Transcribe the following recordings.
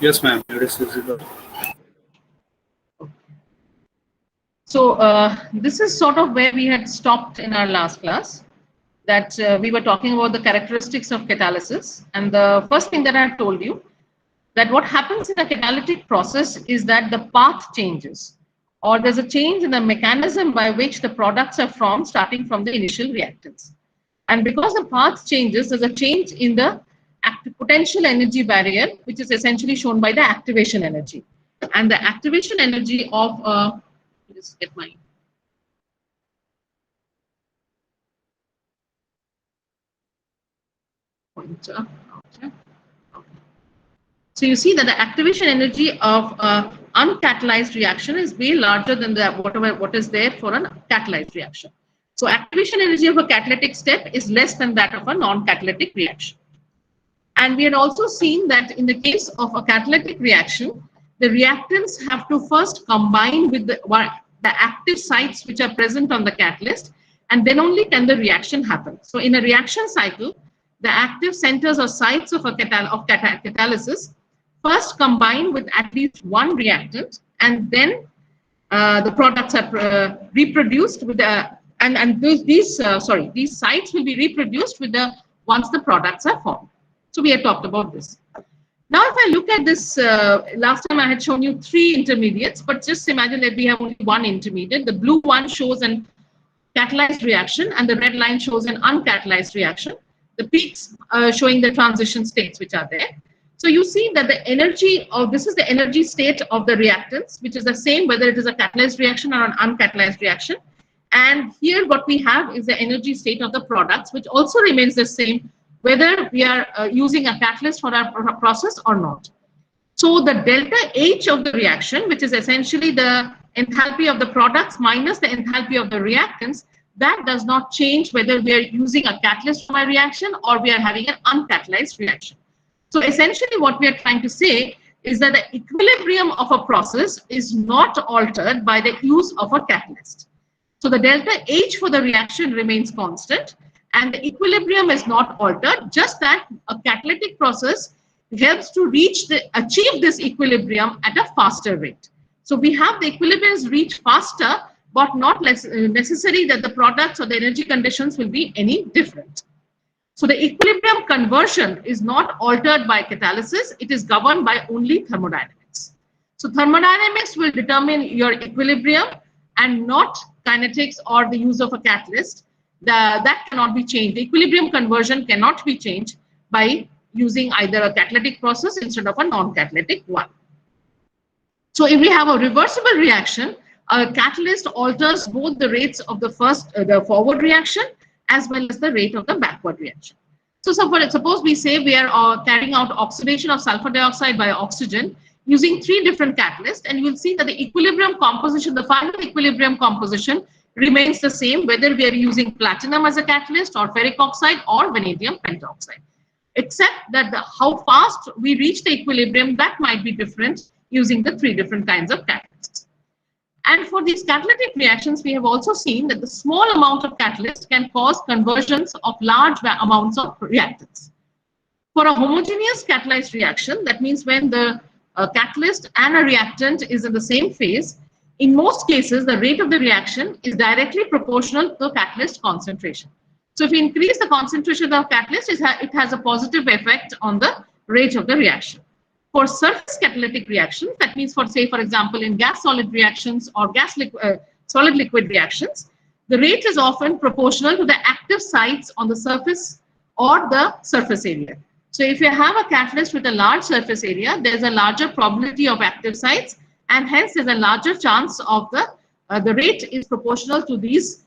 Yes, ma'am. It is visible. So this is sort of where we had stopped in our last class, that we were talking about the characteristics of catalysis. And the first thing that I had told you, that what happens in a catalytic process is that the path changes, or there's a change in the mechanism by which the products are formed starting from the initial reactants. And because the path changes, there's a change in the potential energy barrier, which is essentially shown by the activation energy. And the activation energy of, just get my pointer. Okay. So you see that the activation energy of uncatalyzed reaction is way larger than the what is there for a catalyzed reaction. So activation energy of a catalytic step is less than that of a non-catalytic reaction. And we had also seen that in the case of a catalytic reaction, the reactants have to first combine with the active sites which are present on the catalyst, and then only can the reaction happen. So in a reaction cycle, the active centers or sites of catalysis first combine with at least one reactant, and then the products are reproduced with the these sites will be reproduced with the once the products are formed. So we had talked about this. Now, if I look at this, last time I had shown you 3 intermediates, but just imagine that we have only 1 intermediate. The blue one shows an catalyzed reaction, and the red line shows an uncatalyzed reaction. The peaks showing the transition states which are there. So you see that the energy of this is the energy state of the reactants, which is the same whether it is a catalyzed reaction or an uncatalyzed reaction. And here what we have is the energy state of the products, which also remains the same whether we are using a catalyst for our process or not. So the delta H of the reaction, which is essentially the enthalpy of the products minus the enthalpy of the reactants, that does not change whether we are using a catalyst for a reaction or we are having an uncatalyzed reaction. So essentially what we are trying to say is that the equilibrium of a process is not altered by the use of a catalyst. So the delta H for the reaction remains constant and the equilibrium is not altered, just that a catalytic process helps to achieve this equilibrium at a faster rate. So we have the equilibriums reach faster, but not necessary that the products or the energy conditions will be any different. So the equilibrium conversion is not altered by catalysis, it is governed by only thermodynamics. So thermodynamics will determine your equilibrium and not kinetics or the use of a catalyst. That cannot be changed. The equilibrium conversion cannot be changed by using either a catalytic process instead of a non-catalytic one. So if we have a reversible reaction, a catalyst alters both the rates of the forward reaction as well as the rate of the backward reaction. So suppose we say we are carrying out oxidation of sulfur dioxide by oxygen using 3 different catalysts, and you will see that the equilibrium composition, the final equilibrium composition remains the same whether we are using platinum as a catalyst or ferric oxide or vanadium pentoxide, except that how fast we reach the equilibrium, that might be different using the 3 different kinds of catalysts. And for these catalytic reactions, we have also seen that the small amount of catalyst can cause conversions of large amounts of reactants. For a homogeneous catalyzed reaction, that means when the catalyst and a reactant is in the same phase, in most cases, the rate of the reaction is directly proportional to the catalyst concentration. So if we increase the concentration of catalyst, it has a positive effect on the rate of the reaction. For surface catalytic reactions, that means for example, in gas-solid reactions or solid-liquid reactions, the rate is often proportional to the active sites on the surface or the surface area. So if you have a catalyst with a large surface area, there's a larger probability of active sites, and hence there's a larger chance of the rate is proportional to these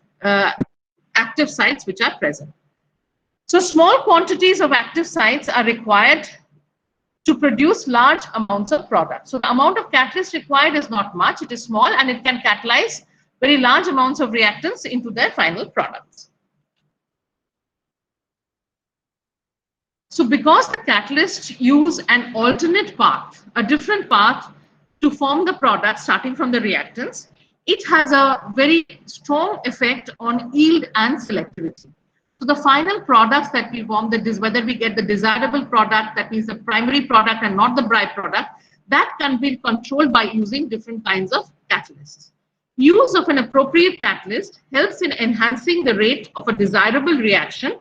active sites which are present. So small quantities of active sites are required to produce large amounts of product. So the amount of catalyst required is not much, it is small, and it can catalyze very large amounts of reactants into their final products. So because the catalysts use an alternate path, a different path to form the product starting from the reactants, it has a very strong effect on yield and selectivity. So the final products that we form, whether we get the desirable product, that means the primary product and not the byproduct, that can be controlled by using different kinds of catalysts. Use of an appropriate catalyst helps in enhancing the rate of a desirable reaction,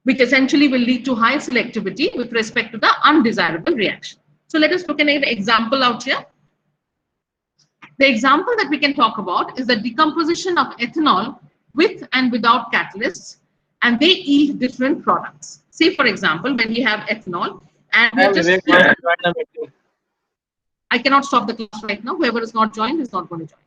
which essentially will lead to high selectivity with respect to the undesirable reaction. So let us look at an example out here. The example that we can talk about is the decomposition of ethanol with and without catalysts, and they yield different products. Say, for example, when we have ethanol, and I cannot stop the class right now. Whoever is not joined is not going to join.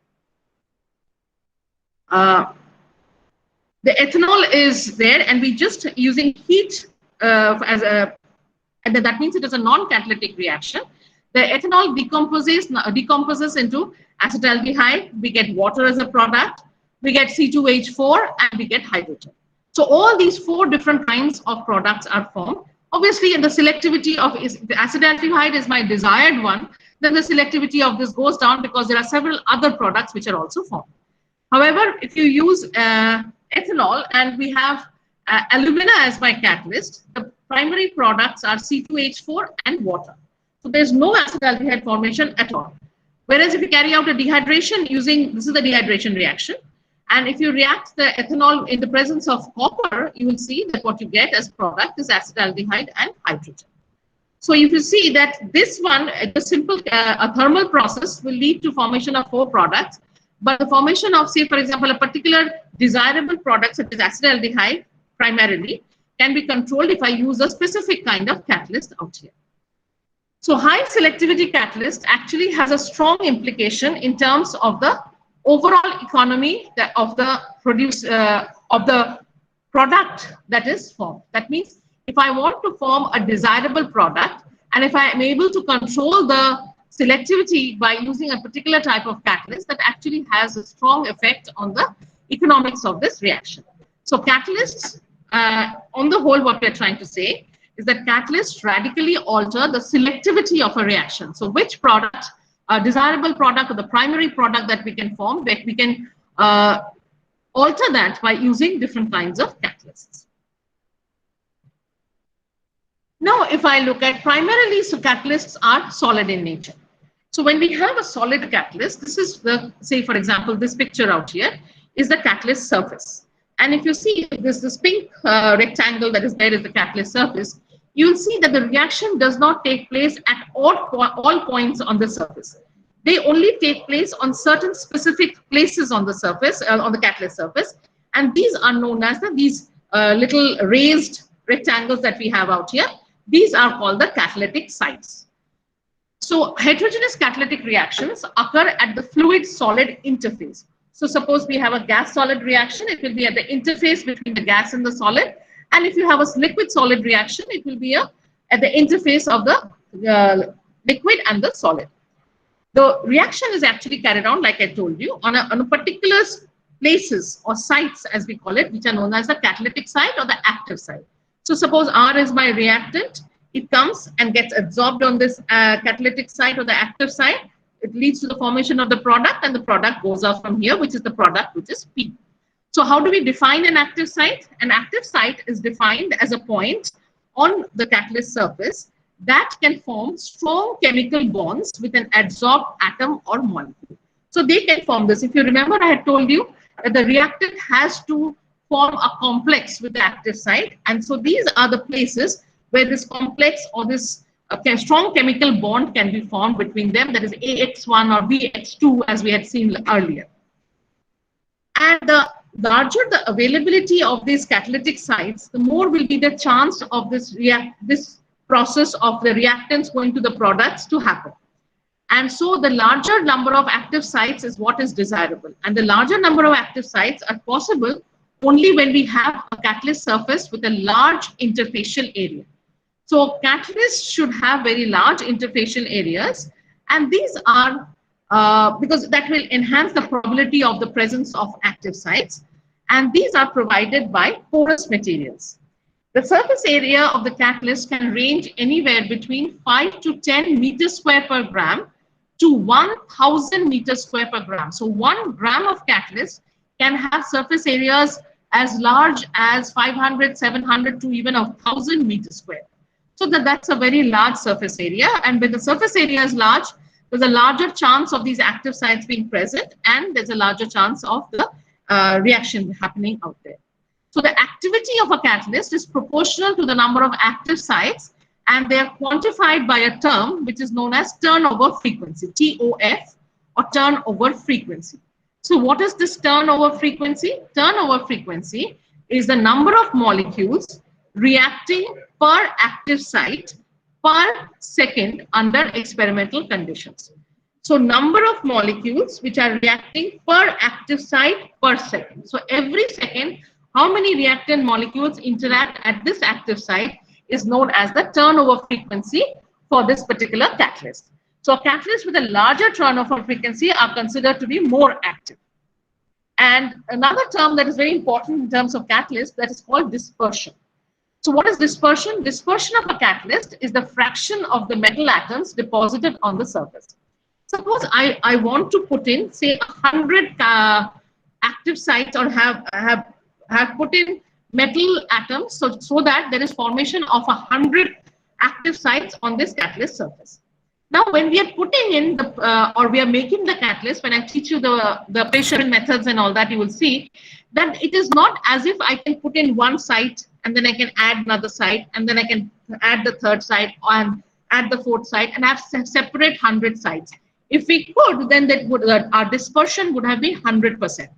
The ethanol is there, and we just using heat as a, and that means it is a non-catalytic reaction. The ethanol decomposes into acetaldehyde. We get water as a product. We get C2H4, and we get hydrogen. So all these four different kinds of products are formed. Obviously, in the selectivity of the acetaldehyde is my desired one, then the selectivity of this goes down because there are several other products which are also formed. However, if you use ethanol and we have alumina as my catalyst, the primary products are C2H4 and water. So there's no acetaldehyde formation at all. Whereas if you carry out a dehydration using, this is the dehydration reaction, and if you react the ethanol in the presence of copper, you will see that what you get as product is acetaldehyde and hydrogen. So if you see that this one, the simple a thermal process will lead to formation of four products, but the formation of, say, for example, a particular desirable product such as acetaldehyde primarily can be controlled if I use a specific kind of catalyst out here. So high selectivity catalyst actually has a strong implication in terms of the overall economy of the product that is formed. That means if I want to form a desirable product, and if I am able to control the selectivity by using a particular type of catalyst, that actually has a strong effect on the economics of this reaction. So catalysts, on the whole, what we're trying to say is that catalysts radically alter the selectivity of a reaction. So which product, a desirable product or the primary product that we can form, that we can alter that by using different kinds of catalysts. Now, if I look at primarily, so catalysts are solid in nature. So when we have a solid catalyst, this is the, say, for example, this picture out here is the catalyst surface. And if you see this pink rectangle that is there is the catalyst surface, you will see that the reaction does not take place at all points on the surface. They only take place on certain specific places on the surface, on the catalyst surface. And these are known as these little raised rectangles that we have out here. These are called the catalytic sites. So heterogeneous catalytic reactions occur at the fluid-solid interface. So suppose we have a gas-solid reaction, it will be at the interface between the gas and the solid. And if you have a liquid-solid reaction, it will be at the interface of the liquid and the solid. The reaction is actually carried on, like I told you, on a particular places or sites, as we call it, which are known as the catalytic site or the active site. So suppose R is my reactant, it comes and gets absorbed on this catalytic site or the active site. It leads to the formation of the product, and the product goes out from here, which is the product, which is P. So how do we define an active site? An active site is defined as a point on the catalyst surface that can form strong chemical bonds with an adsorbed atom or molecule. So they can form this. If you remember, I had told you that the reactant has to form a complex with the active site. And so these are the places where this complex or this strong chemical bond can be formed between them, that is AX1 or BX2, as we had seen earlier. And the larger the availability of these catalytic sites, the more will be the chance of this process of the reactants going to the products to happen. And so the larger number of active sites is what is desirable. And the larger number of active sites are possible only when we have a catalyst surface with a large interfacial area. So catalysts should have very large interfacial areas, and these are because that will enhance the probability of the presence of active sites, and these are provided by porous materials. The surface area of the catalyst can range anywhere between 5 to 10 meters square per gram to 1,000 meters square per gram. So 1 gram of catalyst can have surface areas as large as 500, 700 to even 1,000 meters square. So that's a very large surface area. And when the surface area is large, there's a larger chance of these active sites being present, and there's a larger chance of the reaction happening out there. So the activity of a catalyst is proportional to the number of active sites, and they are quantified by a term which is known as turnover frequency, TOF, or turnover frequency. So what is this turnover frequency? Turnover frequency is the number of molecules reacting per active site per second under experimental conditions. So number of molecules which are reacting per active site per second. So every second, how many reactant molecules interact at this active site is known as the turnover frequency for this particular catalyst. So a catalyst with a larger turnover frequency are considered to be more active. And another term that is very important in terms of catalyst, that is called dispersion. So what is dispersion? Dispersion of a catalyst is the fraction of the metal atoms deposited on the surface. Suppose I want to put in, say, 100 active sites, or have put in metal atoms, so that there is formation of 100 active sites on this catalyst surface. Now, when we are putting in or we are making the catalyst, when I teach you the preparation methods and all that, you will see that it is not as if I can put in one site and then I can add another site, and then I can add the third site and add the fourth site and have separate 100 sites. If we could, then our dispersion would have been 100%.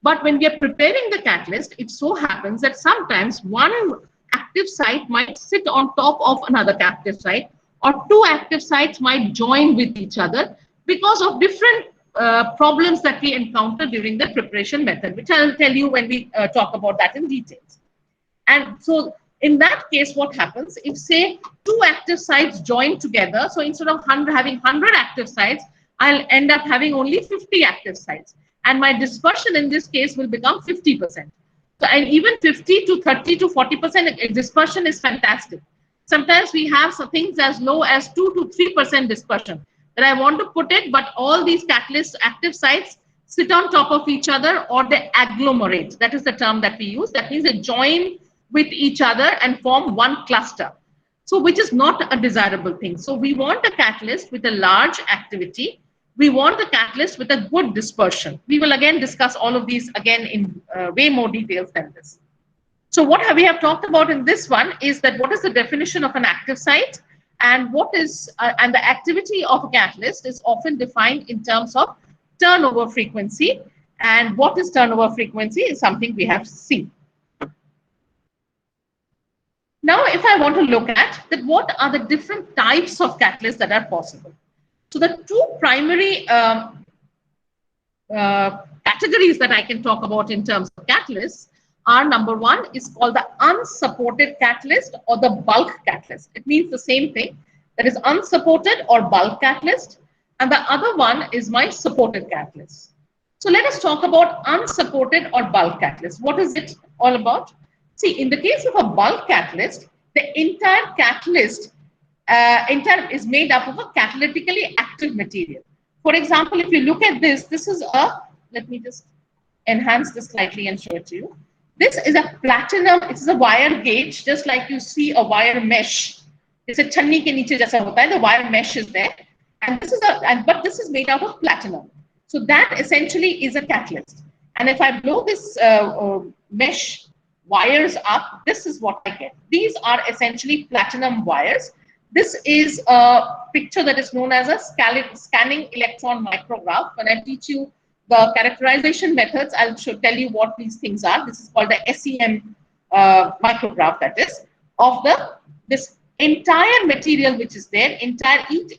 But when we are preparing the catalyst, it so happens that sometimes one active site might sit on top of another active site, or two active sites might join with each other because of different problems that we encounter during the preparation method, which I'll tell you when we talk about that in details. And so in that case, what happens if, say, two active sites join together? So instead of having 100 active sites, I'll end up having only 50 active sites. And my dispersion in this case will become 50%. So, and even 50 to 30 to 40% dispersion is fantastic. Sometimes we have some things as low as 2 to 3% dispersion that I want to put it, but all these catalyst active sites sit on top of each other, or they agglomerate. That is the term that we use. That means they join with each other and form one cluster. So which is not a desirable thing. So we want a catalyst with a large activity. We want a catalyst with a good dispersion. We will again discuss all of these again in way more details than this. So what we have talked about in this one is that what is the definition of an active site, and what is and the activity of a catalyst is often defined in terms of turnover frequency. And what is turnover frequency is something we have seen. Now, if I want to look at that, what are the different types of catalysts that are possible? So the two primary categories that I can talk about in terms of catalysts are, number one is called the unsupported catalyst or the bulk catalyst. It means the same thing. That is unsupported or bulk catalyst. And the other one is my supported catalyst. So let us talk about unsupported or bulk catalyst. What is it all about? See, in the case of a bulk catalyst, the entire catalyst is made up of a catalytically active material. For example, if you look at this, this is a, let me just enhance this slightly and show it to you. This is a platinum, it is a wire gauge, just like you see a wire mesh. It's a channi ke niche jaisa hota hai, the wire mesh is there. And this is but this is made out of platinum. So that essentially is a catalyst. And if I blow this mesh wires up, this is what I get. These are essentially platinum wires. This is a picture that is known as a scanning electron micrograph. When I teach you the characterization methods, I'll tell you what these things are. This is called the SEM micrograph, that is, of this entire material which is there.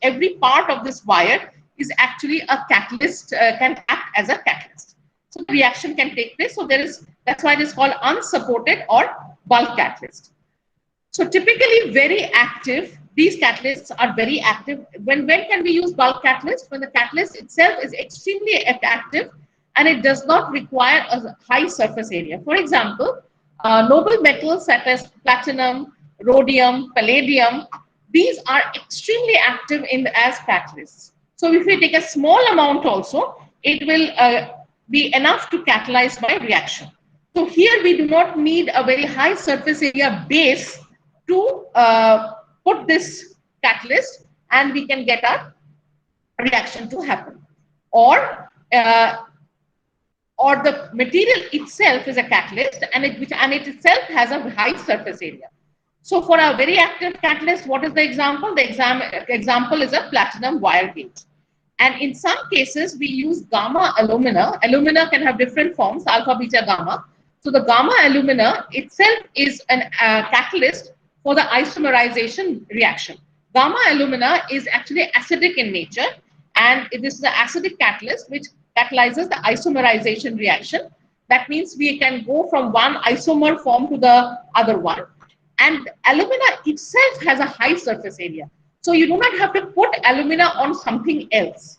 Every part of this wire is actually a catalyst, can act as a catalyst. So the reaction can take place. So that's why it is called unsupported or bulk catalyst. So typically very active, these catalysts are very active. When can we use bulk catalyst? When the catalyst itself is extremely active and it does not require a high surface area. For example, noble metals such as platinum, rhodium, palladium, these are extremely active as catalysts. So if we take a small amount also, it will be enough to catalyze my reaction. So here we do not need a very high surface area base to put this catalyst, and we can get a reaction to happen. Or the material itself is a catalyst, and it itself has a high surface area. So for a very active catalyst, what is the example? The example is a platinum wire gauge. And in some cases, we use gamma alumina. Alumina can have different forms, alpha, beta, gamma. So the gamma alumina itself is an catalyst for the isomerization reaction. Gamma alumina is actually acidic in nature, and this is an acidic catalyst which catalyzes the isomerization reaction. That means we can go from one isomer form to the other one. And alumina itself has a high surface area. So you do not have to put alumina on something else.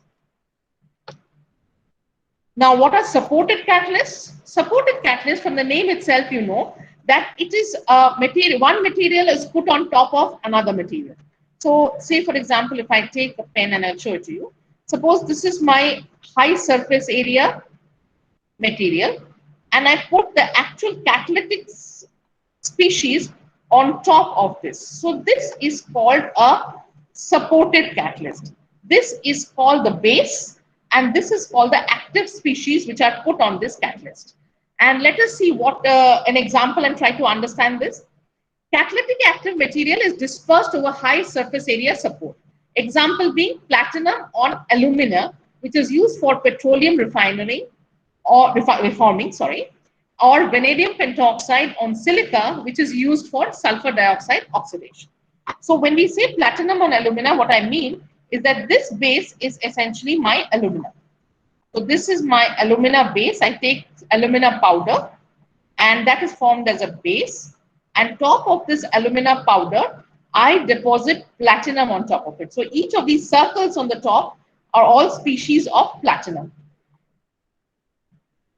Now, what are supported catalysts? Supported catalysts, from the name itself, you know that it is a material, one material is put on top of another material. So say, for example, if I take a pen and I'll show it to you. Suppose this is my high surface area material, and I put the actual catalytic species on top of this. So this is called a supported catalyst. This is called the base, and this is called the active species which are put on this catalyst. And let us see what an example and try to understand this. Catalytic active material is dispersed over high surface area support. Example being platinum on alumina, which is used for petroleum refinery or reforming, or vanadium pentoxide on silica, which is used for sulfur dioxide oxidation. So when we say platinum on alumina, what I mean is that this base is essentially my alumina. So this is my alumina base. I take alumina powder, and that is formed as a base. And top of this alumina powder, I deposit platinum on top of it. So each of these circles on the top are all species of platinum.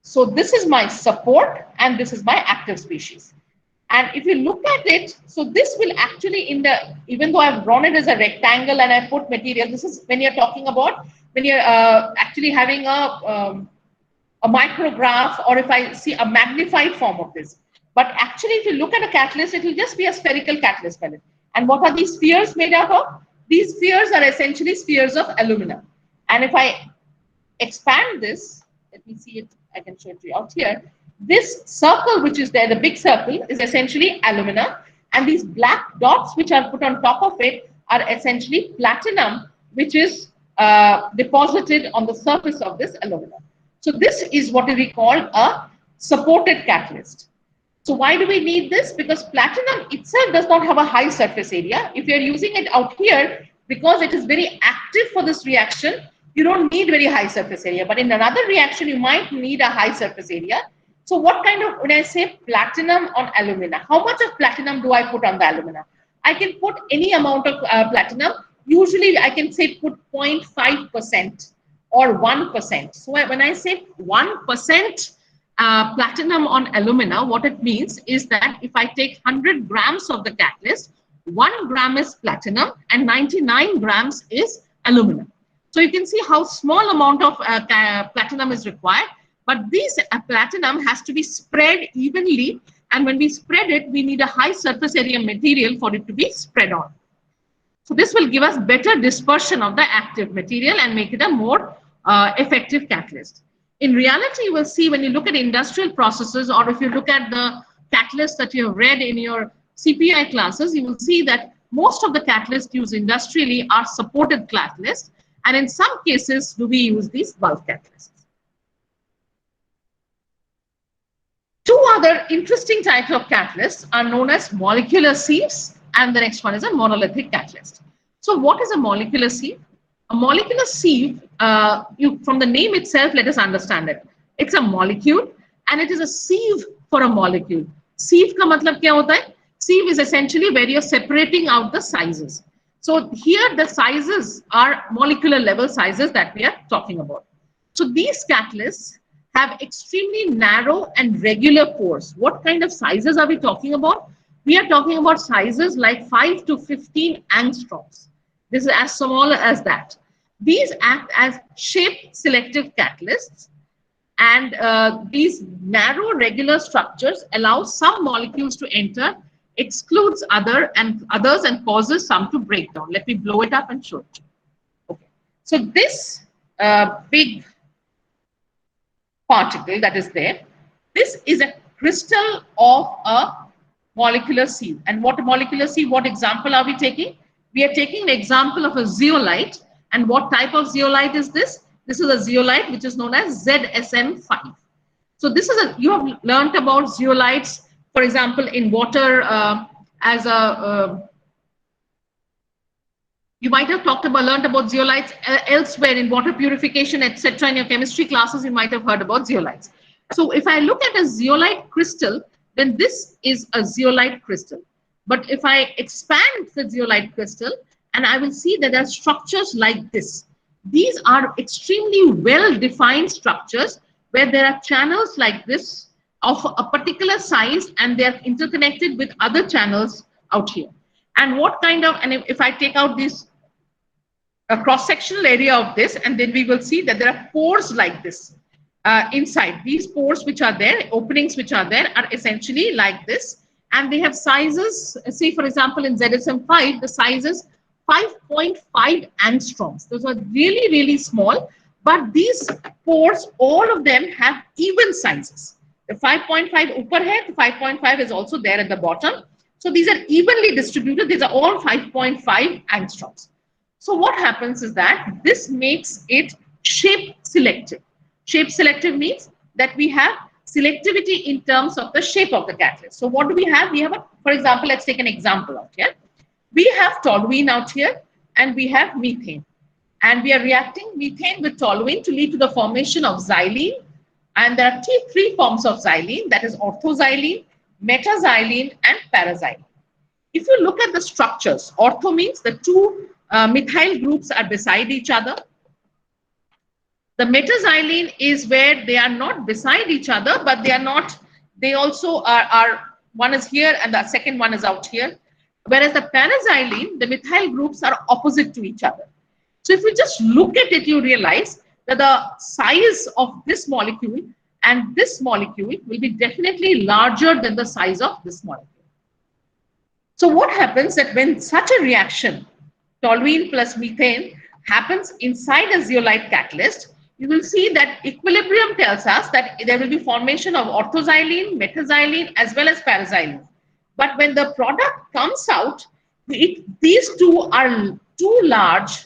So this is my support, and this is my active species. And if you look at it, so this will actually, even though I've drawn it as a rectangle and I put material, this is when you're talking about, when you're actually having a micrograph, or if I see a magnified form of this. But actually, if you look at a catalyst, it will just be a spherical catalyst pellet. And what are these spheres made out of? These spheres are essentially spheres of alumina. And if I expand this, let me see it, I can show it to you out here. This circle which is there, the big circle, is essentially alumina. And these black dots which are put on top of it are essentially platinum, which is deposited on the surface of this alumina. So this is what we call a supported catalyst. So why do we need this? Because platinum itself does not have a high surface area. If you're using it out here, because it is very active for this reaction, you don't need very high surface area. But in another reaction, you might need a high surface area. So what kind of, when I say platinum on alumina, how much of platinum do I put on the alumina? I can put any amount of platinum. Usually I can say put 0.5% or 1%. So when I say 1%, platinum on alumina, what it means is that if I take 100 grams of the catalyst, 1 gram is platinum and 99 grams is aluminum. So you can see how small amount of platinum is required, but this platinum has to be spread evenly, and when we spread it, we need a high surface area material for it to be spread on. So this will give us better dispersion of the active material and make it a more effective catalyst. In reality, you will see when you look at industrial processes, or if you look at the catalysts that you have read in your CPI classes, you will see that most of the catalysts used industrially are supported catalysts, and in some cases do we use these bulk catalysts. Two other interesting types of catalysts are known as molecular sieves, and the next one is a monolithic catalyst. So what is a molecular sieve? A molecular sieve, from the name itself, let us understand it. It's a molecule, and it is a sieve for a molecule. Sieve ka matlab kya hota hai? Sieve is essentially where you're separating out the sizes. So here the sizes are molecular level sizes that we are talking about. So these catalysts have extremely narrow and regular pores. What kind of sizes are we talking about? We are talking about sizes like 5 to 15 angstroms. This is as small as that. These act as shape selective catalysts, and these narrow regular structures allow some molecules to enter excludes others and causes some to break down. Let me blow it up and show it. Okay. So this big particle that is there, this is a crystal of a molecular sieve. And what a molecular sieve, what example are we taking? We are taking an example of a zeolite. And what type of zeolite is this? This is a zeolite which is known as ZSM5. So this is you have learnt about zeolites, for example, in water you might have learnt about zeolites elsewhere in water purification, etc. In your chemistry classes, you might have heard about zeolites. So if I look at a zeolite crystal, then this is a zeolite crystal. But if I expand the zeolite crystal, and I will see that there are structures like this. These are extremely well-defined structures where there are channels like this of a particular size, and they're interconnected with other channels out here. And what kind of, and if I take out this cross-sectional area of this, and then we will see that there are pores like this inside. These pores which are there, openings which are there, are essentially like this. And they have sizes, say for example in ZSM5, the size is 5.5 angstroms. Those are really, really small, but these pores, all of them have even sizes. The 5.5 upper here, the 5.5 is also there at the bottom. So these are evenly distributed. These are all 5.5 angstroms. So what happens is that this makes it shape selective. Shape selective means that we have selectivity in terms of the shape of the catalyst. So what do we have? We have, for example, let's take an example out here. We have toluene out here and we have methane. And we are reacting methane with toluene to lead to the formation of xylene. And there are three forms of xylene, that is orthoxylene, metaxylene, and paraxylene. If you look at the structures, ortho means the two methyl groups are beside each other. The metaxylene is where they are not beside each other, but they are not, they also are one is here and the second one is out here. Whereas the paraxylene, the methyl groups are opposite to each other. So if you just look at it, you realize that the size of this molecule and this molecule will be definitely larger than the size of this molecule. So what happens that when such a reaction, toluene plus methane, happens inside a zeolite catalyst, you will see that equilibrium tells us that there will be formation of orthoxylene, metaxylene, as well as paraxylene. But when the product comes out, these two are too large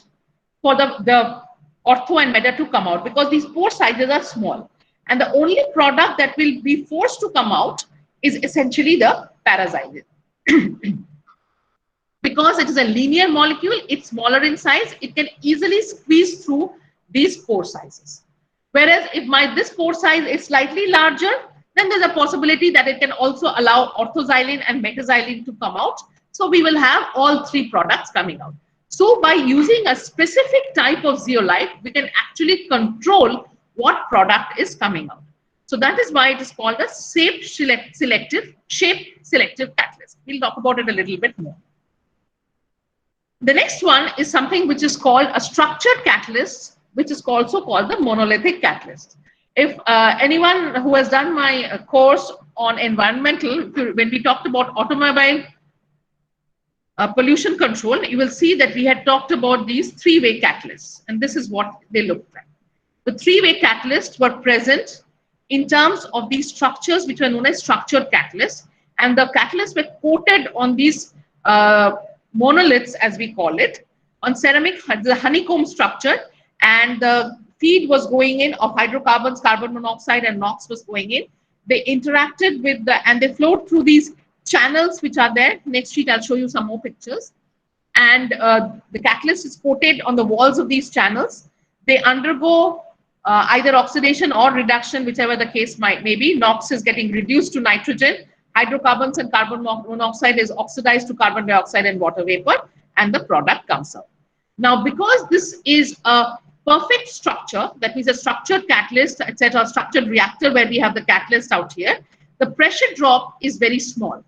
for the ortho and meta to come out because these pore sizes are small. And the only product that will be forced to come out is essentially the paraxylene. Because it is a linear molecule, it's smaller in size, it can easily squeeze through these pore sizes. Whereas if this pore size is slightly larger, then there's a possibility that it can also allow orthoxylene and metaxylene to come out. So we will have all three products coming out. So by using a specific type of zeolite, we can actually control what product is coming out. So that is why it is called a shape selective catalyst. We'll talk about it a little bit more. The next one is something which is called a structured catalyst, which is also called the monolithic catalyst. If anyone who has done my course on environmental, when we talked about automobile pollution control, you will see that we had talked about these three-way catalysts, and this is what they look like. The three-way catalysts were present in terms of these structures which were known as structured catalysts, and the catalysts were coated on these monoliths, as we call it, on ceramic, the honeycomb structure, and the feed was going in of hydrocarbons, carbon monoxide, and NOx was going in. They interacted with and they flowed through these channels which are there. Next sheet, I'll show you some more pictures. And the catalyst is coated on the walls of these channels. They undergo either oxidation or reduction, whichever the case may be. NOx is getting reduced to nitrogen. Hydrocarbons and carbon monoxide is oxidized to carbon dioxide and water vapor, and the product comes out. Now, because this is a perfect structure, that means a structured catalyst, etc., structured reactor where we have the catalyst out here, the pressure drop is very small.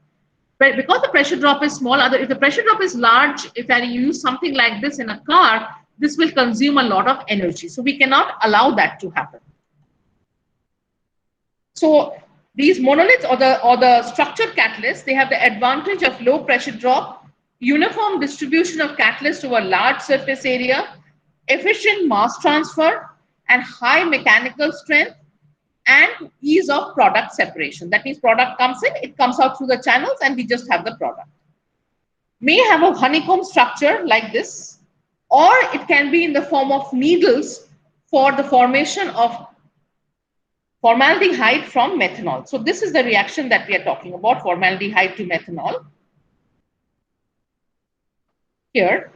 But because the pressure drop is small, if the pressure drop is large, if I use something like this in a car, this will consume a lot of energy. So we cannot allow that to happen. So These monoliths or the structured catalysts, they have the advantage of low pressure drop, uniform distribution of catalyst over large surface area, efficient mass transfer, and high mechanical strength, and ease of product separation. That means product comes in, it comes out through the channels, and we just have the product. May have a honeycomb structure like this, or it can be in the form of needles for the formation of formaldehyde from methanol. So this is the reaction that we are talking about, formaldehyde to methanol. Here,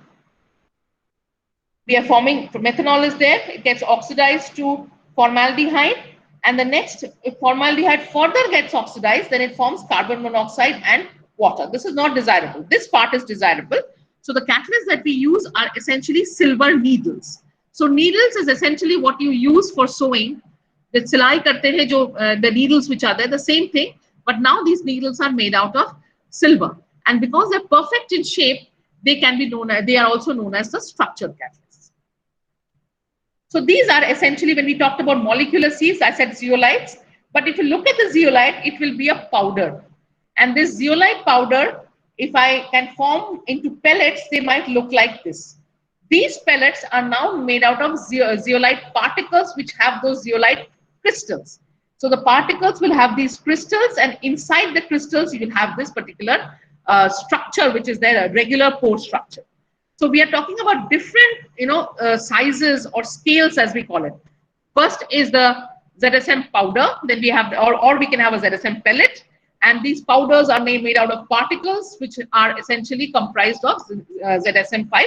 we are forming, methanol is there, it gets oxidized to formaldehyde, and the next, if formaldehyde further gets oxidized, then it forms carbon monoxide and water. This is not desirable. This part is desirable. So the catalysts that we use are essentially silver needles. So needles is essentially what you use for sewing. The silai karte hain jo, the needles which are there, the same thing, but now these needles are made out of silver. And because they're perfect in shape, they can be known as, they are also known as the structured catalysts. So these are essentially, when we talked about molecular sieves, I said zeolites, but if you look at the zeolite, it will be a powder. And this zeolite powder, if I can form into pellets, they might look like this. These pellets are now made out of zeolite particles, which have those zeolite crystals. So the particles will have these crystals, and inside the crystals, you will have this particular structure, which is there, a regular pore structure. So we are talking about different, sizes or scales, as we call it. First is the ZSM powder, then we have, or we can have a ZSM pellet. And these powders are made out of particles, which are essentially comprised of ZSM5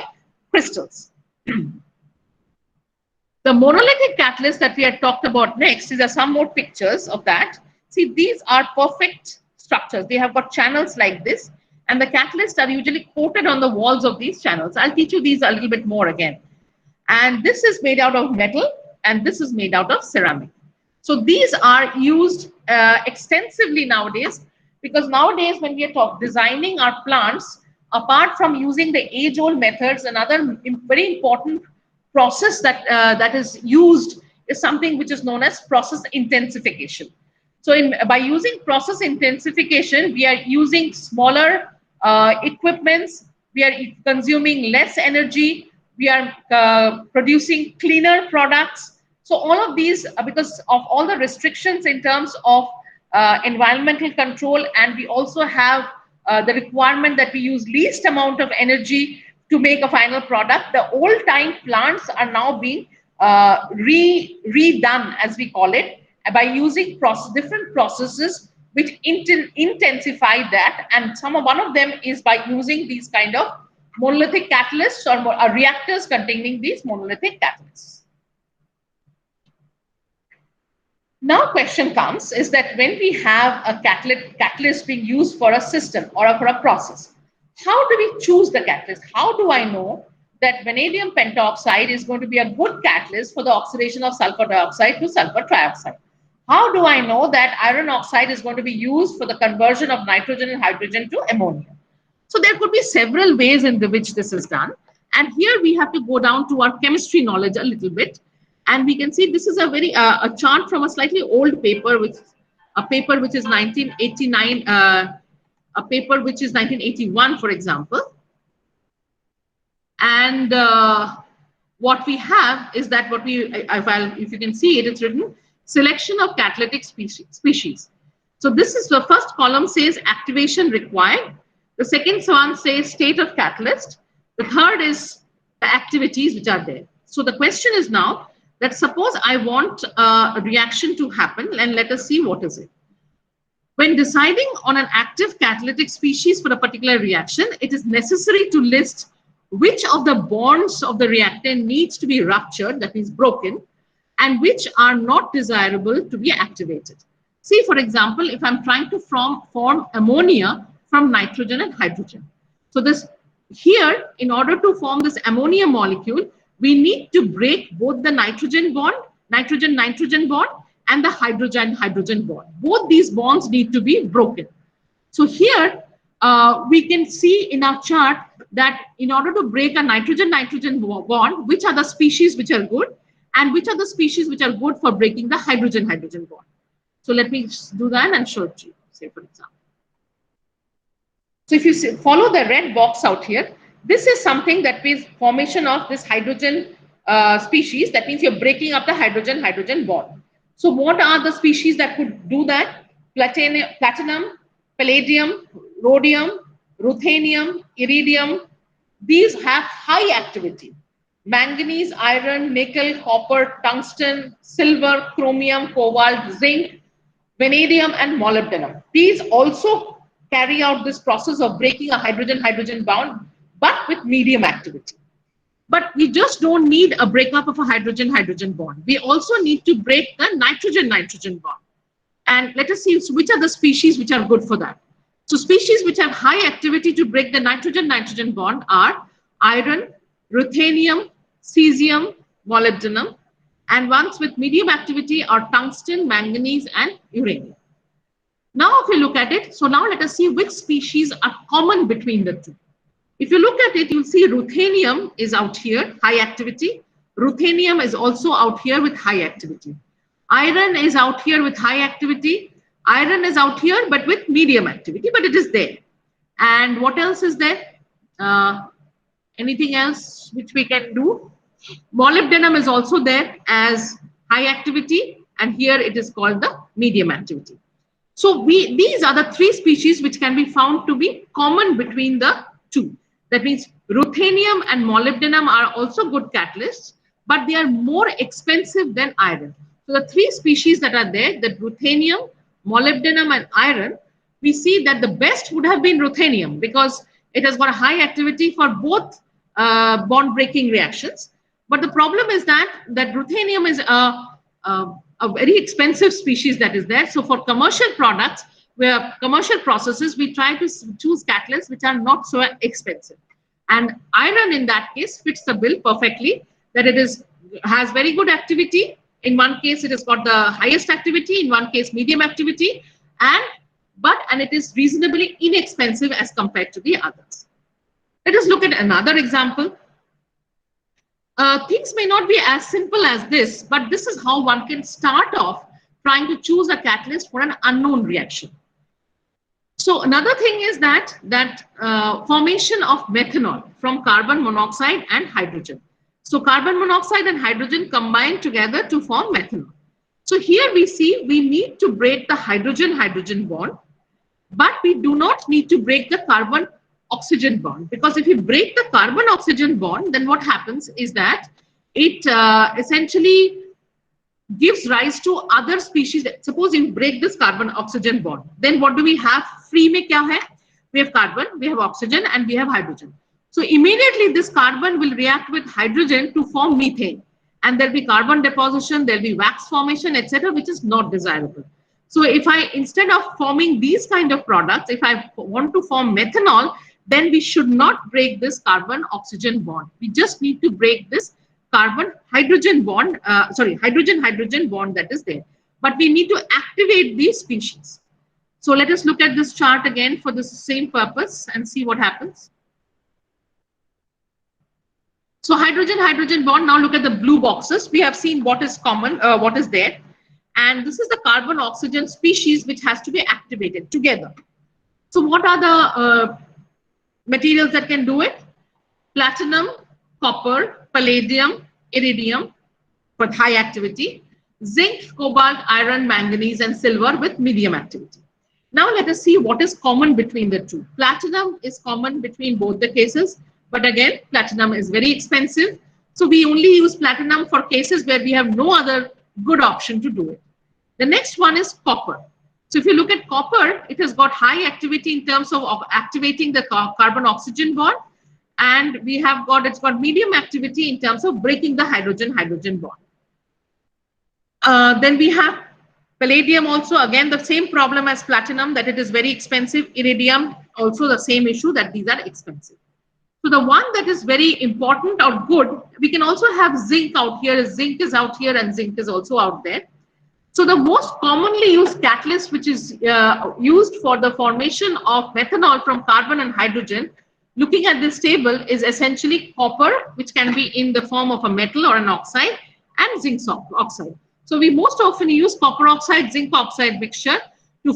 crystals. The monolithic catalyst that we had talked about next, these are some more pictures of that. See, these are perfect structures. They have got channels like this, and the catalysts are usually coated on the walls of these channels. I'll teach you these a little bit more again. And this is made out of metal, and this is made out of ceramic. So these are used extensively nowadays, because nowadays when we are designing our plants, apart from using the age-old methods, another very important process that is used is something which is known as process intensification. So by using process intensification, we are using smaller equipments, we are consuming less energy, we are producing cleaner products. So all of these, because of all the restrictions in terms of environmental control, and we also have the requirement that we use least amount of energy to make a final product, the old time plants are now being redone, as we call it, by using different processes which intensify that. And one of them is by using these kind of monolithic catalysts or reactors containing these monolithic catalysts. Now question comes is that when we have a catalyst being used for a system or for a process, how do we choose the catalyst? How do I know that vanadium pentoxide is going to be a good catalyst for the oxidation of sulfur dioxide to sulfur trioxide? How do I know that iron oxide is going to be used for the conversion of nitrogen and hydrogen to ammonia? So there could be several ways in which this is done. And here we have to go down to our chemistry knowledge a little bit. And we can see this is a chart from a slightly old paper, which is 1989, a paper which is 1981, for example. And what we have is that if you can see it, it's written selection of catalytic species. So this is the first column says activation required. The second one says state of catalyst. The third is the activities which are there. So the question is now, that suppose I want a reaction to happen, and let us see what is it. When deciding on an active catalytic species for a particular reaction, it is necessary to list which of the bonds of the reactant needs to be ruptured, that means broken, and which are not desirable to be activated. See, for example, if I'm trying to form ammonia from nitrogen and hydrogen. So this here, in order to form this ammonia molecule, we need to break both the nitrogen bond, nitrogen-nitrogen bond, and the hydrogen-hydrogen bond. Both these bonds need to be broken. So here, we can see in our chart that in order to break a nitrogen-nitrogen bond, which are the species which are good, and which are the species which are good for breaking the hydrogen-hydrogen bond. So let me just do that and show it to you, say for example. So if you follow the red box out here, this is something that is formation of this hydrogen species. That means you're breaking up the hydrogen-hydrogen bond. So what are the species that could do that? Platinum, palladium, rhodium, ruthenium, iridium. These have high activity. Manganese, iron, nickel, copper, tungsten, silver, chromium, cobalt, zinc, vanadium, and molybdenum. These also carry out this process of breaking a hydrogen-hydrogen bond, but with medium activity. But we just don't need a breakup of a hydrogen-hydrogen bond. We also need to break the nitrogen-nitrogen bond. And let us see which are the species which are good for that. So species which have high activity to break the nitrogen-nitrogen bond are iron, ruthenium, cesium, molybdenum, and ones with medium activity are tungsten, manganese, and uranium. Now, if you look at it, so now let us see which species are common between the two. If you look at it, you'll see ruthenium is out here, high activity. Ruthenium is also out here with high activity. Iron is out here with high activity. Iron is out here, but with medium activity, but it is there. And what else is there? Anything else which we can do? Molybdenum is also there as high activity, and here it is called the medium activity. So these are the three species which can be found to be common between the two. That means ruthenium and molybdenum are also good catalysts, but they are more expensive than iron. So the three species that are there, the ruthenium, molybdenum, and iron, we see that the best would have been ruthenium because it has got a high activity for both bond breaking reactions. But the problem is that ruthenium is a very expensive species that is there. So for commercial products, where commercial processes, we try to choose catalysts which are not so expensive. And iron in that case fits the bill perfectly, that it has very good activity. In one case, it has got the highest activity, in one case, medium activity, and it is reasonably inexpensive as compared to the others. Let us look at another example. Things may not be as simple as this, but this is how one can start off trying to choose a catalyst for an unknown reaction. So another thing is that formation of methanol from carbon monoxide and hydrogen. So carbon monoxide and hydrogen combine together to form methanol. So here we see we need to break the hydrogen-hydrogen bond, but we do not need to break the carbon-oxygen bond, because if you break the carbon-oxygen bond, then what happens is that it essentially gives rise to other species. Suppose you break this carbon-oxygen bond, then what do we have? Free में क्या है? We have carbon, we have oxygen, and we have hydrogen. So immediately this carbon will react with hydrogen to form methane, and there'll be carbon deposition, there'll be wax formation, etc., which is not desirable. So if instead of forming these kind of products, if I want to form methanol, then we should not break this carbon-oxygen bond. We just need to break this carbon-hydrogen bond, hydrogen-hydrogen bond that is there. But we need to activate these species. So let us look at this chart again for the same purpose and see what happens. So hydrogen-hydrogen bond, now look at the blue boxes. We have seen what is common, what is there. And this is the carbon-oxygen species which has to be activated together. So what are the materials that can do it? Platinum, copper, palladium, iridium with high activity, zinc, cobalt, iron, manganese, and silver with medium activity. Now let us see what is common between the two. Platinum is common between both the cases, but again, platinum is very expensive. So we only use platinum for cases where we have no other good option to do it. The next one is copper. So if you look at copper, it has got high activity in terms of activating the carbon-oxygen bond, and it's got medium activity in terms of breaking the hydrogen-hydrogen bond. Then we have palladium also, again, the same problem as platinum, that it is very expensive. Iridium, also the same issue, that these are expensive. So the one that is very important or good, we can also have zinc out here. Zinc is out here and zinc is also out there. So the most commonly used catalyst which is used for the formation of methanol from carbon and hydrogen, looking at this table, is essentially copper, which can be in the form of a metal or an oxide, and zinc oxide. So we most often use copper oxide, zinc oxide mixture to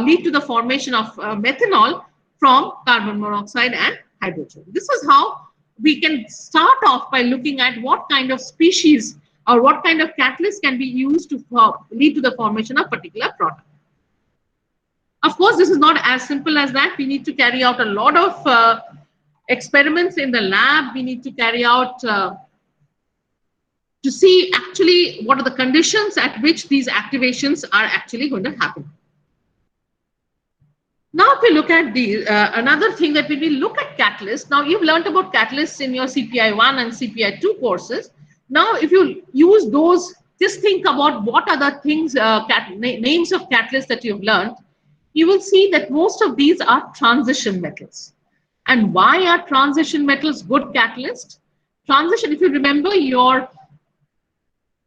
lead to the formation of methanol from carbon monoxide and hydrogen. This is how we can start off by looking at what kind of species or what kind of catalyst can be used to lead to the formation of particular product. Of course, this is not as simple as that. We need to carry out a lot of experiments in the lab. We need to carry out to see actually what are the conditions at which these activations are actually going to happen. Now, if we look at the another thing that when we look at catalysts, now you've learned about catalysts in your CPI 1 and CPI 2 courses. Now, if you use those, just think about what are the things, names of catalysts that you've learned. You will see that most of these are transition metals. And why are transition metals good catalysts? Transition, if you remember your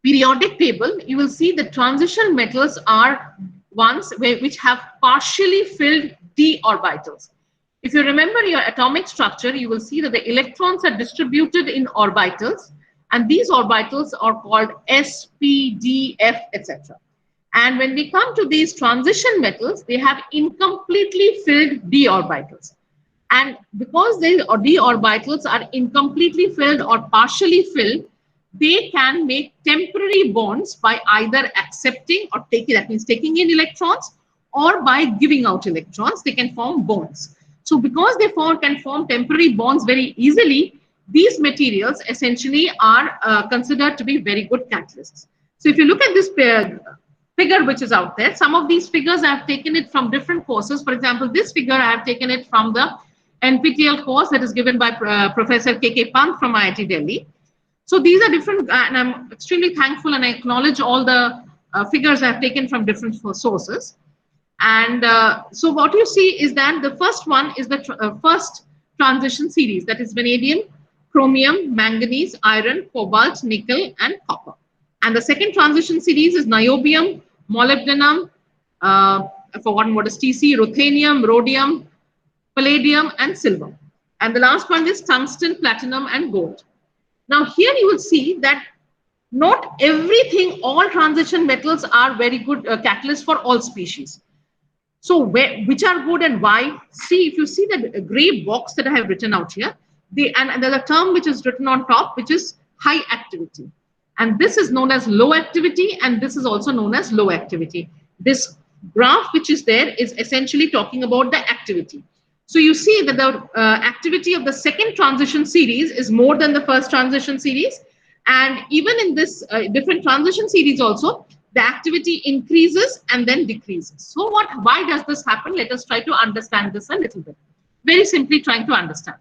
periodic table, you will see that transition metals are ones which have partially filled d orbitals. If you remember your atomic structure, you will see that the electrons are distributed in orbitals, and these orbitals are called s, p, d, f, etc. And when we come to these transition metals, they have incompletely filled d orbitals. And because the d orbitals are incompletely filled or partially filled, they can make temporary bonds by either accepting or taking, that means taking in electrons, or by giving out electrons. They can form bonds. So because they can form temporary bonds very easily, these materials essentially are considered to be very good catalysts. So if you look at this figure which is out there, some of these figures I have taken it from different courses. For example, this figure I have taken it from the NPTEL course that is given by Professor K.K. Pant from IIT Delhi. So these are different, and I'm extremely thankful and I acknowledge all the figures I've taken from different sources. And so what you see is that the first one is the first transition series, that is vanadium, chromium, manganese, iron, cobalt, nickel, and copper. And the second transition series is niobium, molybdenum, I've forgotten what is TC, ruthenium, rhodium, palladium, and silver. And the last one is tungsten, platinum, and gold. Now here you will see that not everything, all transition metals are very good catalysts for all species. So which are good and why? See, if you see the gray box that I have written out here, and there's a term which is written on top, which is high activity. And this is known as low activity, and this is also known as low activity. This graph which is there is essentially talking about the activity. So you see that the activity of the second transition series is more than the first transition series. And even in this different transition series also, the activity increases and then decreases. So why does this happen? Let us try to understand this a little bit. Very simply trying to understand.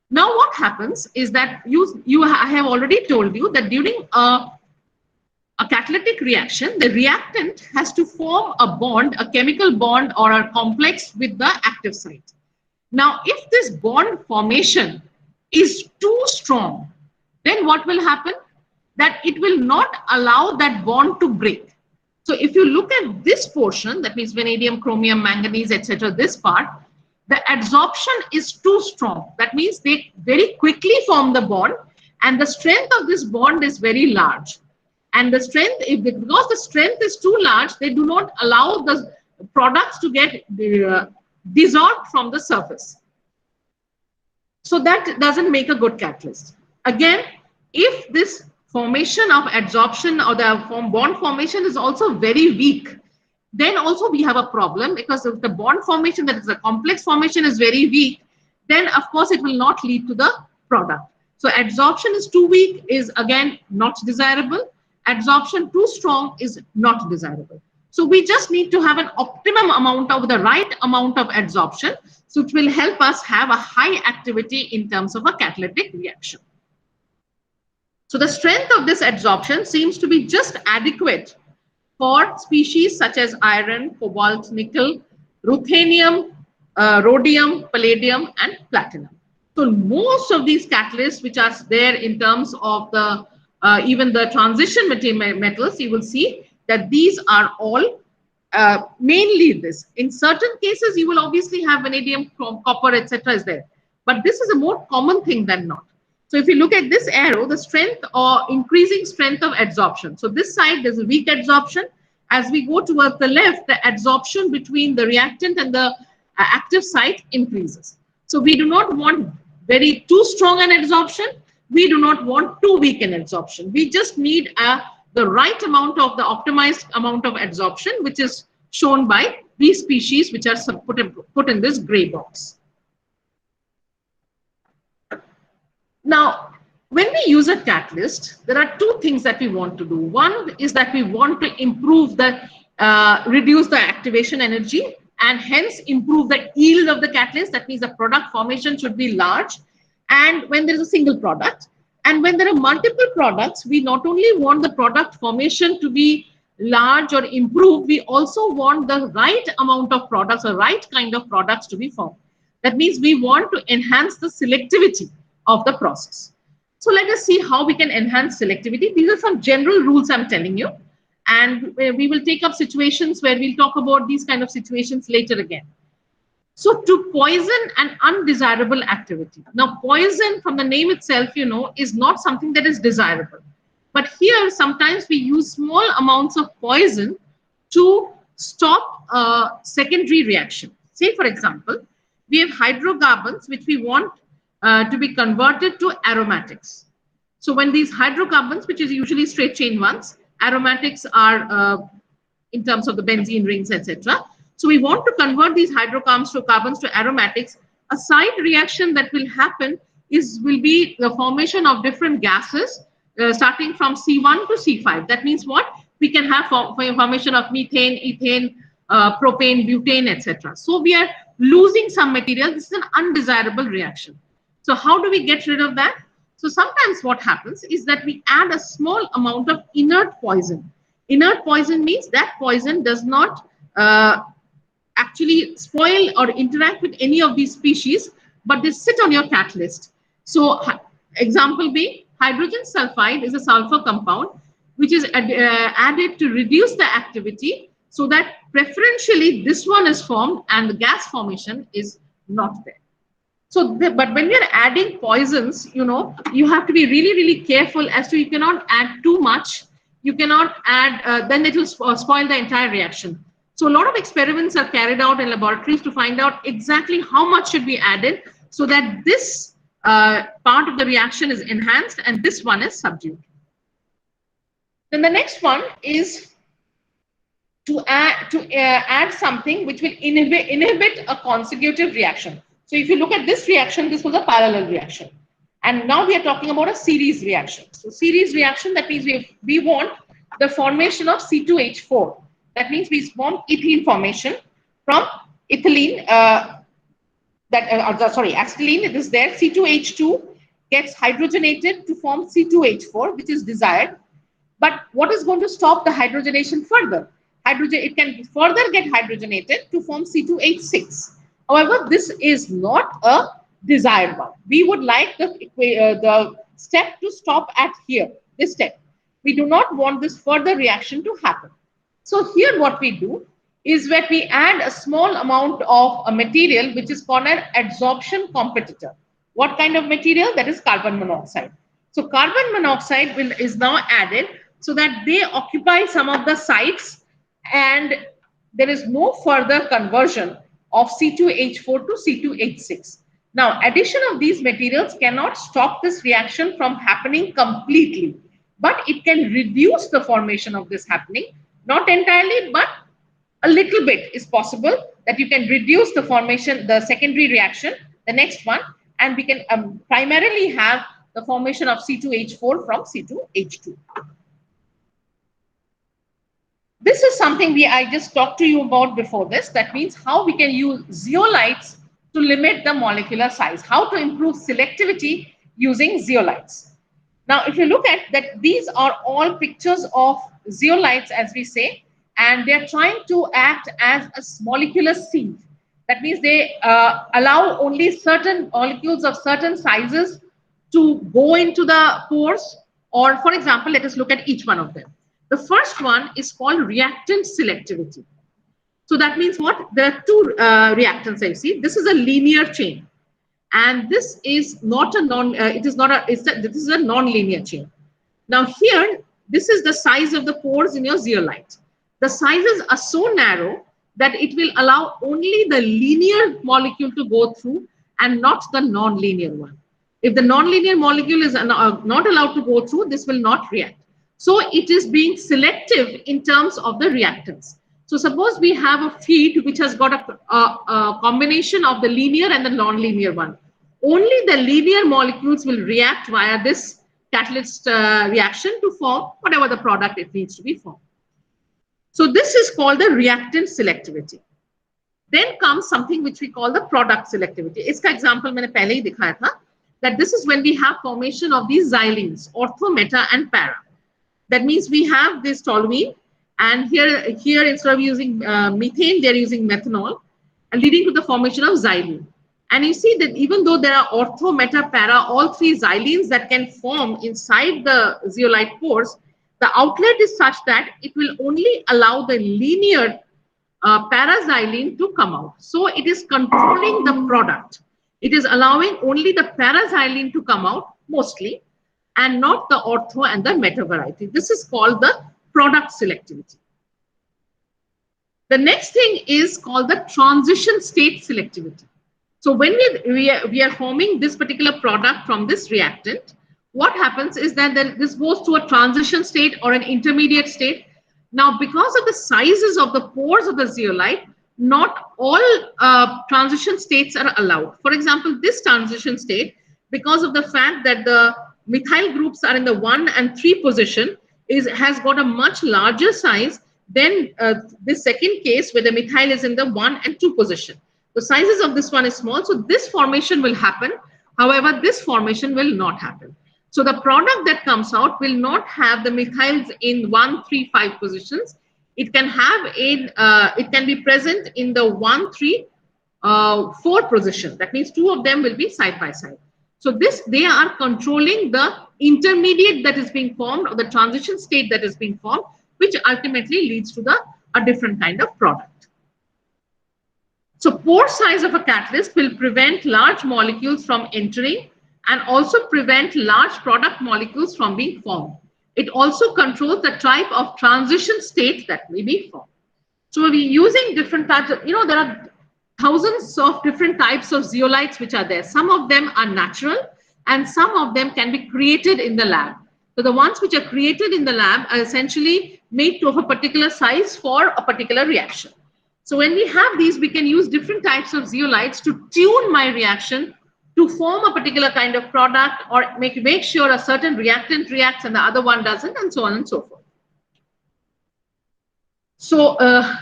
Now what happens is that I have already told you that during a catalytic reaction, the reactant has to form a bond, a chemical bond or a complex with the active site. Now, if this bond formation is too strong, then what will happen? That it will not allow that bond to break. So if you look at this portion, that means vanadium, chromium, manganese, etc., this part, the adsorption is too strong. That means they very quickly form the bond, and the strength of this bond is very large. And the strength, because the strength is too large, they do not allow the products to get dissolved from the surface. So that doesn't make a good catalyst. Again, if this formation of adsorption or the bond formation is also very weak, then also we have a problem, because if the bond formation, that is the complex formation, is very weak, then of course it will not lead to the product. So adsorption is too weak is again not desirable. Adsorption too strong is not desirable. So we just need to have an optimum amount of the right amount of adsorption, so it will help us have a high activity in terms of a catalytic reaction. So the strength of this adsorption seems to be just adequate for species such as iron, cobalt, nickel, ruthenium, rhodium, palladium, and platinum. So most of these catalysts which are there in terms of the even the transition metals, you will see that these are all mainly this. In certain cases, you will obviously have vanadium, copper, etc. is there. But this is a more common thing than not. So if you look at this arrow, the strength or increasing strength of adsorption. So this side, there's a weak adsorption. As we go towards the left, the adsorption between the reactant and the active site increases. So we do not want very too strong an adsorption. We do not want too weak an adsorption. We just need the right amount of the optimized amount of adsorption, which is shown by these species, which are put in this gray box. Now, when we use a catalyst, there are two things that we want to do. One is that we want to improve the, reduce the activation energy and hence improve the yield of the catalyst. That means the product formation should be large. And when there is a single product, and when there are multiple products, we not only want the product formation to be large or improved, we also want the right amount of products or right kind of products to be formed. That means we want to enhance the selectivity of the process. So let us see how we can enhance selectivity. These are some general rules I'm telling you. And we will take up situations where we'll talk about these kind of situations later again. So to poison an undesirable activity. Now, poison from the name itself, you know, is not something that is desirable. But here, sometimes we use small amounts of poison to stop a secondary reaction. Say, for example, we have hydrocarbons, which we want to be converted to aromatics. So when these hydrocarbons, which is usually straight chain ones, aromatics are in terms of the benzene rings, etc. So we want to convert these hydrocarbons to aromatics. A side reaction that will happen will be the formation of different gases starting from C1 to C5. That means what? We can have formation of methane, ethane, propane, butane, etc. So we are losing some material. This is an undesirable reaction. So how do we get rid of that? So sometimes what happens is that we add a small amount of inert poison. Inert poison means that poison does not actually spoil or interact with any of these species, but they sit on your catalyst. So example being, hydrogen sulfide is a sulfur compound, which is added to reduce the activity so that preferentially this one is formed and the gas formation is not there. So, but when you're adding poisons, you know, you have to be really, really careful as to you cannot add too much. You cannot add, then it will spoil the entire reaction. So a lot of experiments are carried out in laboratories to find out exactly how much should be added so that this part of the reaction is enhanced and this one is subdued. Then the next one is to add something which will inhibit a consecutive reaction. So if you look at this reaction, this was a parallel reaction. And now we are talking about a series reaction. So series reaction, that means we want the formation of C2H4. That means we form ethene formation from ethylene, acetylene, it is there, C2H2 gets hydrogenated to form C2H4, which is desired. But what is going to stop the hydrogenation further? It can further get hydrogenated to form C2H6. However, this is not a desired one. We would like the step to stop at here, this step. We do not want this further reaction to happen. So here what we do is that we add a small amount of a material which is called an adsorption competitor. What kind of material? That is carbon monoxide. So carbon monoxide is now added so that they occupy some of the sites and there is no further conversion of C2H4 to C2H6. Now, addition of these materials cannot stop this reaction from happening completely, but it can reduce the formation of this happening. Not entirely, but a little bit is possible that you can reduce the formation, the secondary reaction, the next one, and we can primarily have the formation of C2H4 from C2H2. This is something I just talked to you about before this. That means how we can use zeolites to limit the molecular size, how to improve selectivity using zeolites. Now, if you look at that, these are all pictures of zeolites, as we say, and they're trying to act as a molecular sieve. That means they allow only certain molecules of certain sizes to go into the pores. Or, for example, let us look at each one of them. The first one is called reactant selectivity. So that means what? There are two reactants, I see. This is a linear chain. And this is not a this is a non-linear chain. Now here, this is the size of the pores in your zeolite. The sizes are so narrow that it will allow only the linear molecule to go through and not the non-linear one. If the non-linear molecule is not allowed to go through, this will not react. So it is being selective in terms of the reactants. So suppose we have a feed which has got a combination of the linear and the non-linear one. Only the linear molecules will react via this catalyst reaction to form whatever the product it needs to be formed. So this is called the reactant selectivity. Then comes something which we call the product selectivity. Iska example मैंने पहले ही दिखाया था, that this is when we have formation of these xylenes, ortho, meta, and para. That means we have this toluene, and here instead of using methane, they're using methanol, and leading to the formation of xylene. And you see that even though there are ortho, meta, para, all three xylenes that can form inside the zeolite pores, the outlet is such that it will only allow the linear paraxylene to come out. So it is controlling the product. It is allowing only the paraxylene to come out mostly, and not the ortho and the meta variety. This is called the product selectivity. The next thing is called the transition state selectivity. So when we are forming this particular product from this reactant, what happens is that this goes to a transition state or an intermediate state. Now, because of the sizes of the pores of the zeolite, not all transition states are allowed. For example, this transition state, because of the fact that the methyl groups are in the 1 and 3 position, has got a much larger size than this second case where the methyl is in the 1 and 2 position. The sizes of this one is small, so this formation will happen. However, this formation will not happen. So the product that comes out will not have the methyls in 1, 3, 5 positions. It can have it can be present in the 1, 3, 4 position. That means 2 of them will be side by side. So they are controlling the intermediate that is being formed, or the transition state that is being formed, which ultimately leads to a different kind of product. So pore size of a catalyst will prevent large molecules from entering and also prevent large product molecules from being formed. It also controls the type of transition state that may be formed. So we're using different types of, there are thousands of different types of zeolites which are there. Some of them are natural and some of them can be created in the lab. So the ones which are created in the lab are essentially made of a particular size for a particular reaction. So when we have these, we can use different types of zeolites to tune my reaction to form a particular kind of product, or make sure a certain reactant reacts and the other one doesn't, and so on and so forth. So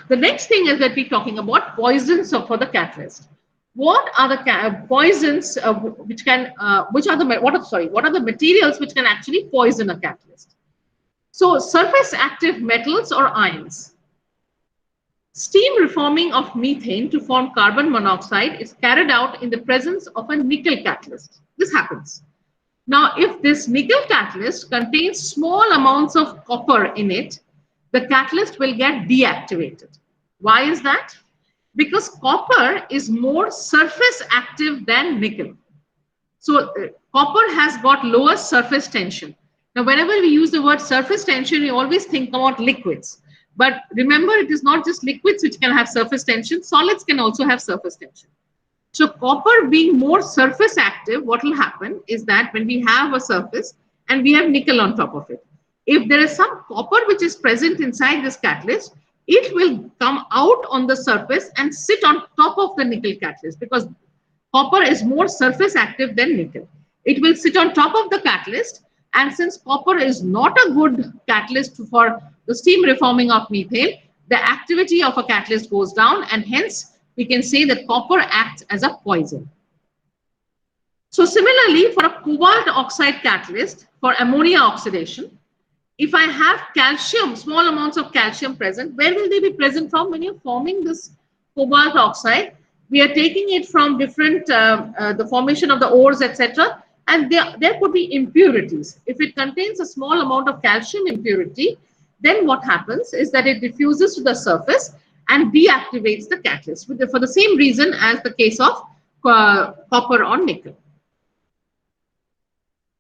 the next thing is that we're talking about poisons for the catalyst. What are the poisons what are the materials which can actually poison a catalyst? So surface active metals or ions. Steam reforming of methane to form carbon monoxide is carried out in the presence of a nickel catalyst. This happens. Now, if this nickel catalyst contains small amounts of copper in it, the catalyst will get deactivated. Why is that? Because copper is more surface active than nickel. So copper has got lower surface tension. Now, whenever we use the word surface tension, we always think about liquids. But remember, it is not just liquids which can have surface tension. Solids can also have surface tension. So copper being more surface active, what will happen is that when we have a surface and we have nickel on top of it, if there is some copper which is present inside this catalyst, it will come out on the surface and sit on top of the nickel catalyst, because copper is more surface active than nickel. It will sit on top of the catalyst, and since copper is not a good catalyst for the steam reforming of methane, the activity of a catalyst goes down, and hence we can say that copper acts as a poison. So similarly, for a cobalt oxide catalyst for ammonia oxidation, if I have calcium, small amounts of calcium present, where will they be present from? When you're forming this cobalt oxide, we are taking it from different, the formation of the ores, etc. And there could be impurities. If it contains a small amount of calcium impurity, then what happens is that it diffuses to the surface and deactivates the catalyst for the same reason as the case of copper or nickel.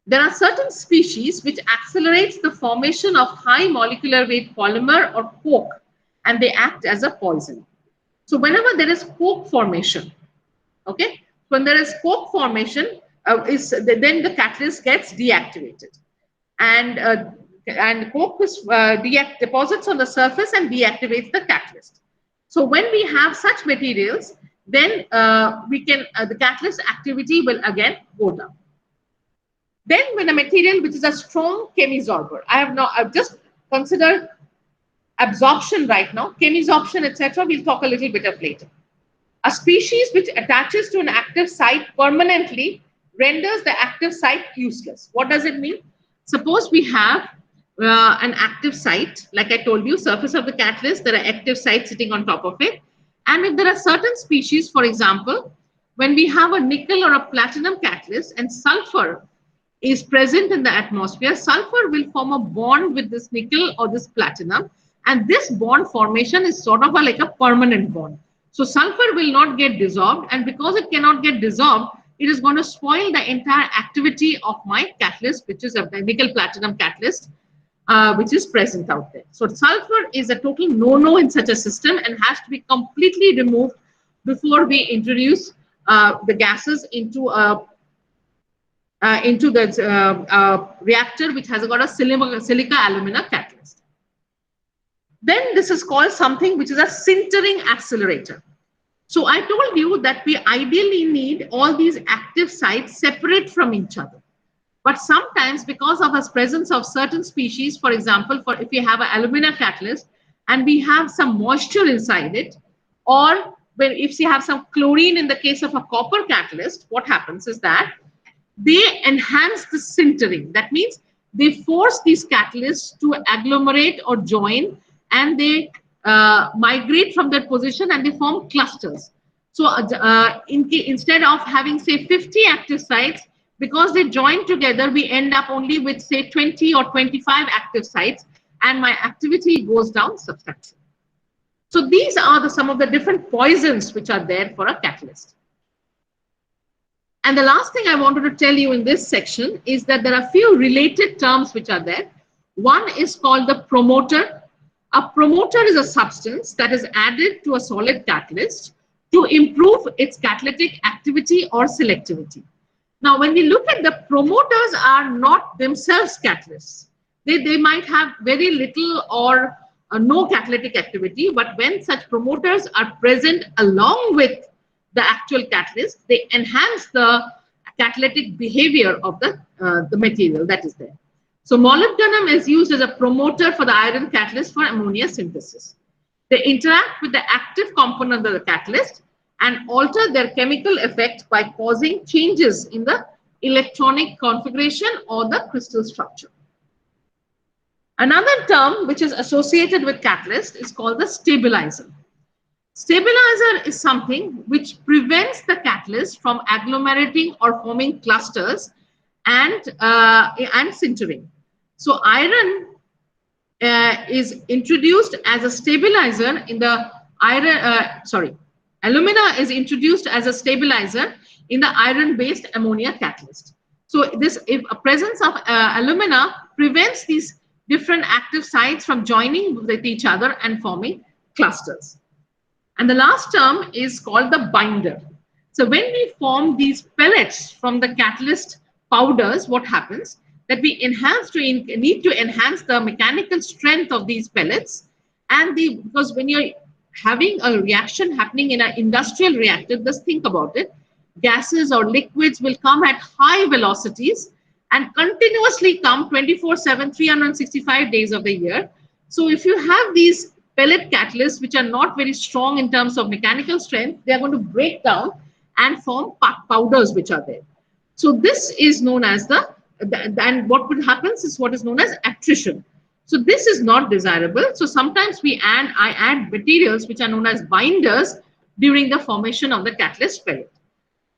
There are certain species which accelerates the formation of high molecular weight polymer or coke, and they act as a poison. So whenever there is coke formation, okay, when there is coke formation, then the catalyst gets deactivated, and coke is, deposits on the surface and deactivates the catalyst. So when we have such materials, then the catalyst activity will again go down. Then when a material which is a strong chemisorber, I've just considered absorption right now, chemisorption, etc. We'll talk a little bit of later. A species which attaches to an active site permanently renders the active site useless. What does it mean? Suppose we have an active site, like I told you, surface of the catalyst, there are active sites sitting on top of it. And if there are certain species, for example, when we have a nickel or a platinum catalyst and sulfur is present in the atmosphere, sulfur will form a bond with this nickel or this platinum, and this bond formation is sort of like a permanent bond. So sulfur will not get dissolved, and because it cannot get dissolved, it is going to spoil the entire activity of my catalyst, which is a nickel platinum catalyst, which is present out there. So sulfur is a total no-no in such a system and has to be completely removed before we introduce the gases into the reactor which has got a silica alumina catalyst. Then this is called something which is a sintering accelerator. So I told you that we ideally need all these active sites separate from each other. But sometimes because of the presence of certain species, for example, if you have an alumina catalyst and we have some moisture inside it, or if you have some chlorine in the case of a copper catalyst, what happens is that they enhance the sintering. That means they force these catalysts to agglomerate or join, and they migrate from that position and they form clusters. So instead of having, say, 50 active sites, because they join together, we end up only with, say, 20 or 25 active sites, and my activity goes down substantially. So these are some of the different poisons which are there for a catalyst. And the last thing I wanted to tell you in this section is that there are a few related terms which are there. One is called the promoter. A promoter is a substance that is added to a solid catalyst to improve its catalytic activity or selectivity. Now, when we look at the promoters are not themselves catalysts. They might have very little or no catalytic activity, but when such promoters are present along with the actual catalyst, they enhance the catalytic behavior of the material that is there. So molybdenum is used as a promoter for the iron catalyst for ammonia synthesis. They interact with the active component of the catalyst and alter their chemical effect by causing changes in the electronic configuration or the crystal structure. Another term which is associated with catalyst is called the stabilizer. Stabilizer is something which prevents the catalyst from agglomerating or forming clusters and sintering. So iron is introduced as a stabilizer in the alumina is introduced as a stabilizer in the iron-based ammonia catalyst. So if a presence of alumina prevents these different active sites from joining with each other and forming clusters. And the last term is called the binder. So when we form these pellets from the catalyst powders, what happens? That we need to enhance the mechanical strength of these pellets, and because when you're having a reaction happening in an industrial reactor, just think about it. Gases or liquids will come at high velocities and continuously come 24/7, 365 days of the year. So if you have these pellet catalysts which are not very strong in terms of mechanical strength, they are going to break down and form powders which are there. So this is known as and what would happen is what is known as attrition. So this is not desirable. So sometimes I add materials which are known as binders during the formation of the catalyst pellet.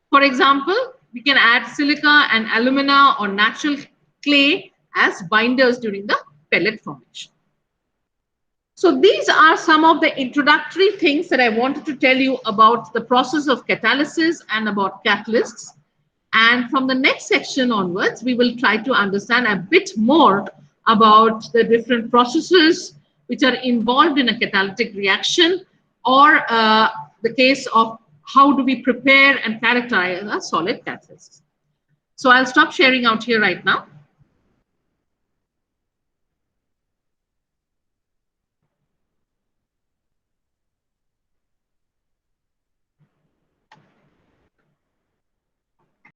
For example, we can add silica and alumina or natural clay as binders during the pellet formation. So these are some of the introductory things that I wanted to tell you about the process of catalysis and about catalysts. And from the next section onwards, we will try to understand a bit more about the different processes which are involved in a catalytic reaction, or the case of how do we prepare and characterize a solid catalyst. So I'll stop sharing out here right now.